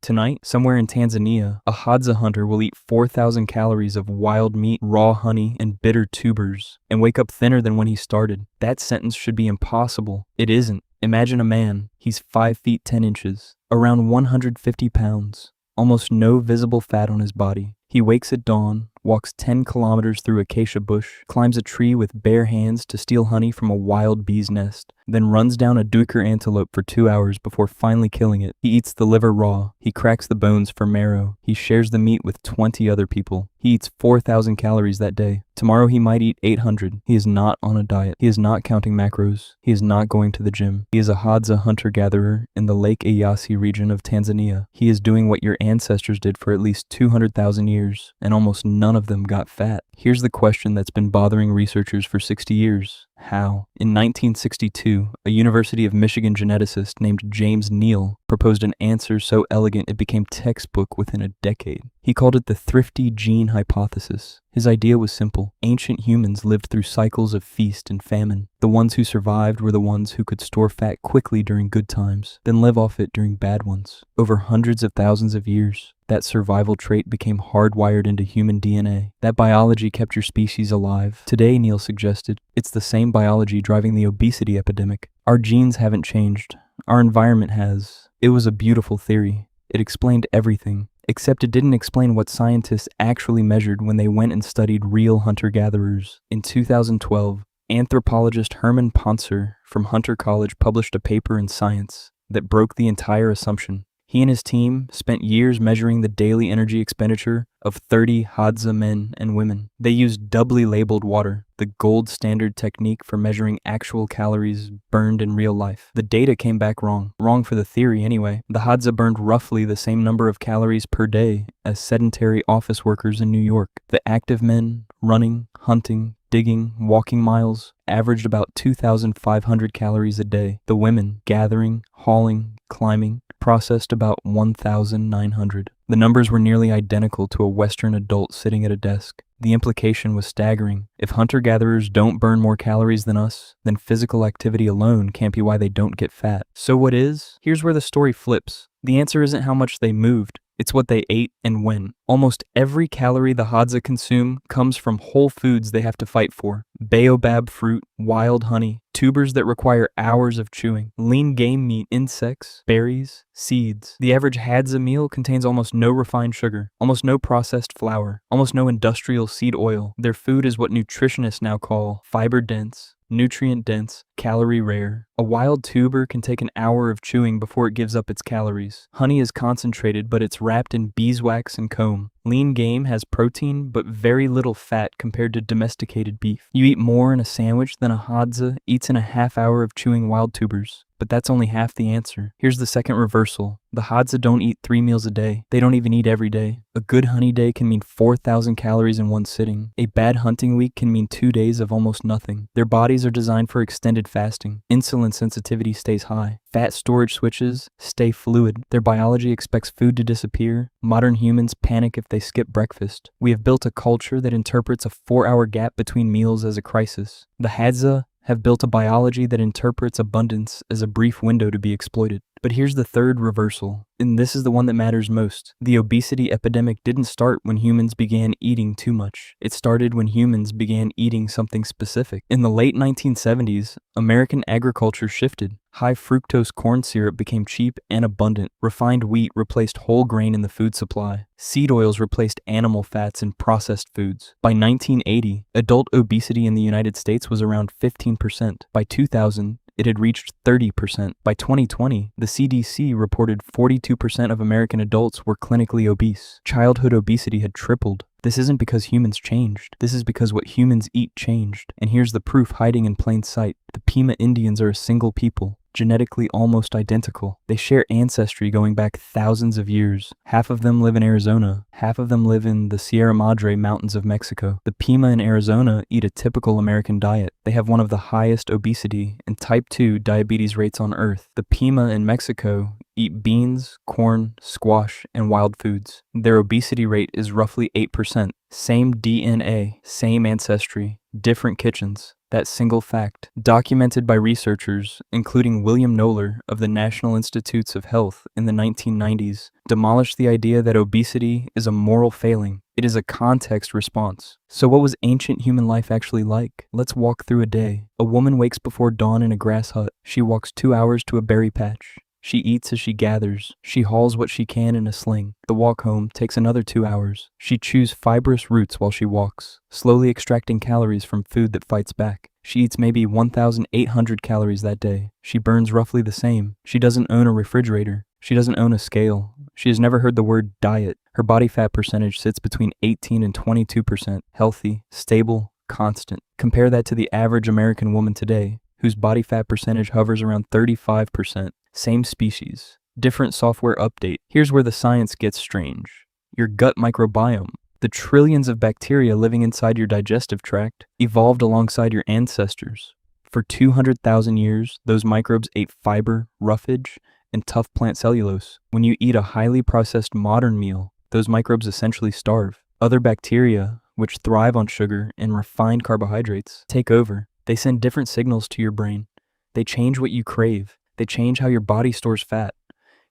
Tonight, somewhere in Tanzania, a Hadza hunter will eat 4,000 calories of wild meat, raw honey, and bitter tubers, and wake up thinner than when he started. That sentence should be impossible. It isn't. Imagine a man. He's 5 feet 10 inches, around 150 pounds, almost no visible fat on his body. He wakes at dawn, walks 10 kilometers through acacia bush, climbs a tree with bare hands to steal honey from a wild bee's nest, then runs down a duiker antelope for 2 hours before finally killing it. He eats the liver raw. He cracks the bones for marrow. He shares the meat with 20 other people. He eats 4,000 calories that day. Tomorrow he might eat 800. He is not on a diet. He is not counting macros. He is not going to the gym. He is a Hadza hunter-gatherer in the Lake Eyasi region of Tanzania. He is doing what your ancestors did for at least 200,000 years, and almost none of them got fat. Here's the question that's been bothering researchers for 60 years. How? In 1962, a University of Michigan geneticist named James Neel proposed an answer so elegant it became textbook within a decade. He called it the thrifty gene hypothesis. His idea was simple. Ancient humans lived through cycles of feast and famine. The ones who survived were the ones who could store fat quickly during good times, then live off it during bad ones. Over hundreds of thousands of years, that survival trait became hardwired into human DNA. That biology kept your species alive. Today, Neel suggested, it's the same biology driving the obesity epidemic. Our genes haven't changed. Our environment has. It was a beautiful theory. It explained everything. Except it didn't explain what scientists actually measured when they went and studied real hunter-gatherers. In 2012, anthropologist Herman Pontzer from Hunter College published a paper in Science that broke the entire assumption. He and his team spent years measuring the daily energy expenditure of 30 Hadza men and women. They used doubly labeled water, the gold standard technique for measuring actual calories burned in real life. The data came back wrong. Wrong for the theory anyway. The Hadza burned roughly the same number of calories per day as sedentary office workers in New York. The active men, running, hunting, digging, walking miles, averaged about 2,500 calories a day. The women, gathering, hauling, climbing, processed about 1,900. The numbers were nearly identical to a Western adult sitting at a desk. The implication was staggering. If hunter-gatherers don't burn more calories than us, then physical activity alone can't be why they don't get fat. So what is? Here's where the story flips. The answer isn't how much they moved. It's what they ate and when. Almost every calorie the Hadza consume comes from whole foods they have to fight for. Baobab fruit, wild honey, tubers that require hours of chewing, lean game meat, insects, berries, seeds. The average Hadza meal contains almost no refined sugar, almost no processed flour, almost no industrial seed oil. Their food is what nutritionists now call fiber-dense, nutrient-dense, calorie-rare. A wild tuber can take an hour of chewing before it gives up its calories. Honey is concentrated, but it's wrapped in beeswax and comb. Lean game has protein, but very little fat compared to domesticated beef. You eat more in a sandwich than a Hadza eats in a half hour of chewing wild tubers. But that's only half the answer. Here's the second reversal. The Hadza don't eat 3 meals a day. They don't even eat every day. A good honey day can mean 4,000 calories in one sitting. A bad hunting week can mean 2 days of almost nothing. Their bodies are designed for extended fasting. Insulin sensitivity stays high. Fat storage switches stay fluid. Their biology expects food to disappear. Modern humans panic if they skip breakfast. We have built a culture that interprets a 4-hour gap between meals as a crisis. The Hadza have built a biology that interprets abundance as a brief window to be exploited. But here's the third reversal, and this is the one that matters most. The obesity epidemic didn't start when humans began eating too much. It started when humans began eating something specific. In the late 1970s, American agriculture shifted. High fructose corn syrup became cheap and abundant. Refined wheat replaced whole grain in the food supply. Seed oils replaced animal fats in processed foods. By 1980, adult obesity in the United States was around 15%. By 2000, it had reached 30%. By 2020, the CDC reported 42% of American adults were clinically obese. Childhood obesity had tripled. This isn't because humans changed. This is because what humans eat changed. And here's the proof hiding in plain sight. The Pima Indians are a single people, genetically almost identical. They share ancestry going back thousands of years. Half of them live in Arizona. Half of them live in the Sierra Madre Mountains of Mexico. The Pima in Arizona eat a typical American diet. They have one of the highest obesity and type 2 diabetes rates on Earth. The Pima in Mexico eat beans, corn, squash, and wild foods. Their obesity rate is roughly 8%. Same DNA, same ancestry, different kitchens. That single fact, documented by researchers, including William Knowler of the National Institutes of Health in the 1990s, demolished the idea that obesity is a moral failing. It is a context response. So what was ancient human life actually like? Let's walk through a day. A woman wakes before dawn in a grass hut. She walks 2 hours to a berry patch. She eats as she gathers. She hauls what she can in a sling. The walk home takes another 2 hours. She chews fibrous roots while she walks, slowly extracting calories from food that fights back. She eats maybe 1,800 calories that day. She burns roughly the same. She doesn't own a refrigerator. She doesn't own a scale. She has never heard the word diet. Her body fat percentage sits between 18 and 22%, healthy, stable, constant. Compare that to the average American woman today, whose body fat percentage hovers around 35%. Same species, different software update. Here's where the science gets strange. Your gut microbiome, the trillions of bacteria living inside your digestive tract, evolved alongside your ancestors. For 200,000 years, those microbes ate fiber, roughage, and tough plant cellulose. When you eat a highly processed modern meal, those microbes essentially starve. Other bacteria, which thrive on sugar and refined carbohydrates, take over. They send different signals to your brain. They change what you crave. They change how your body stores fat.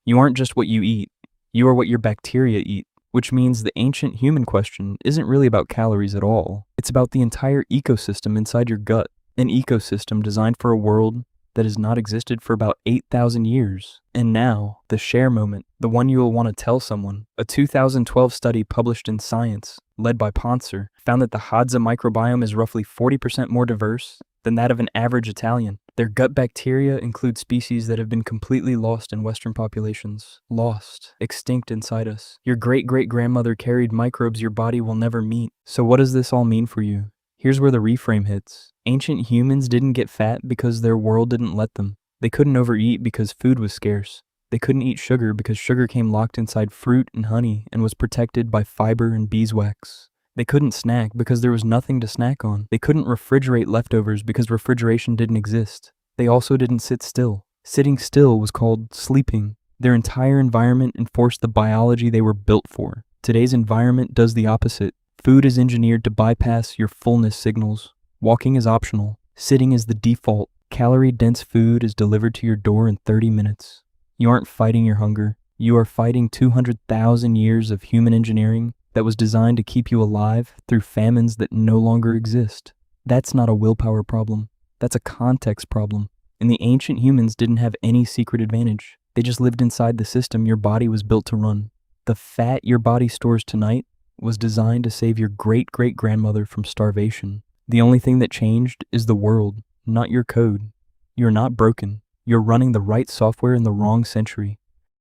You aren't just what you eat. You are what your bacteria eat, which means the ancient human question isn't really about calories at all. It's about the entire ecosystem inside your gut, an ecosystem designed for a world that has not existed for about 8,000 years. And now, the share moment, the one you will want to tell someone. A 2012 study published in Science, led by Pontzer, found that the Hadza microbiome is roughly 40% more diverse than that of an average Italian. Their gut bacteria include species that have been completely lost in Western populations. Lost, extinct inside us. Your great-great-grandmother carried microbes your body will never meet. So what does this all mean for you? Here's where the reframe hits. Ancient humans didn't get fat because their world didn't let them. They couldn't overeat because food was scarce. They couldn't eat sugar because sugar came locked inside fruit and honey and was protected by fiber and beeswax. They couldn't snack because there was nothing to snack on. They couldn't refrigerate leftovers because refrigeration didn't exist. They also didn't sit still. Sitting still was called sleeping. Their entire environment enforced the biology they were built for. Today's environment does the opposite. Food is engineered to bypass your fullness signals. Walking is optional. Sitting is the default. Calorie-dense food is delivered to your door in 30 minutes. You aren't fighting your hunger. You are fighting 200,000 years of human engineering that was designed to keep you alive through famines that no longer exist. That's not a willpower problem. That's a context problem. And the ancient humans didn't have any secret advantage. They just lived inside the system your body was built to run. The fat your body stores tonight was designed to save your great-great-grandmother from starvation. The only thing that changed is the world, not your code. You're not broken. You're running the right software in the wrong century.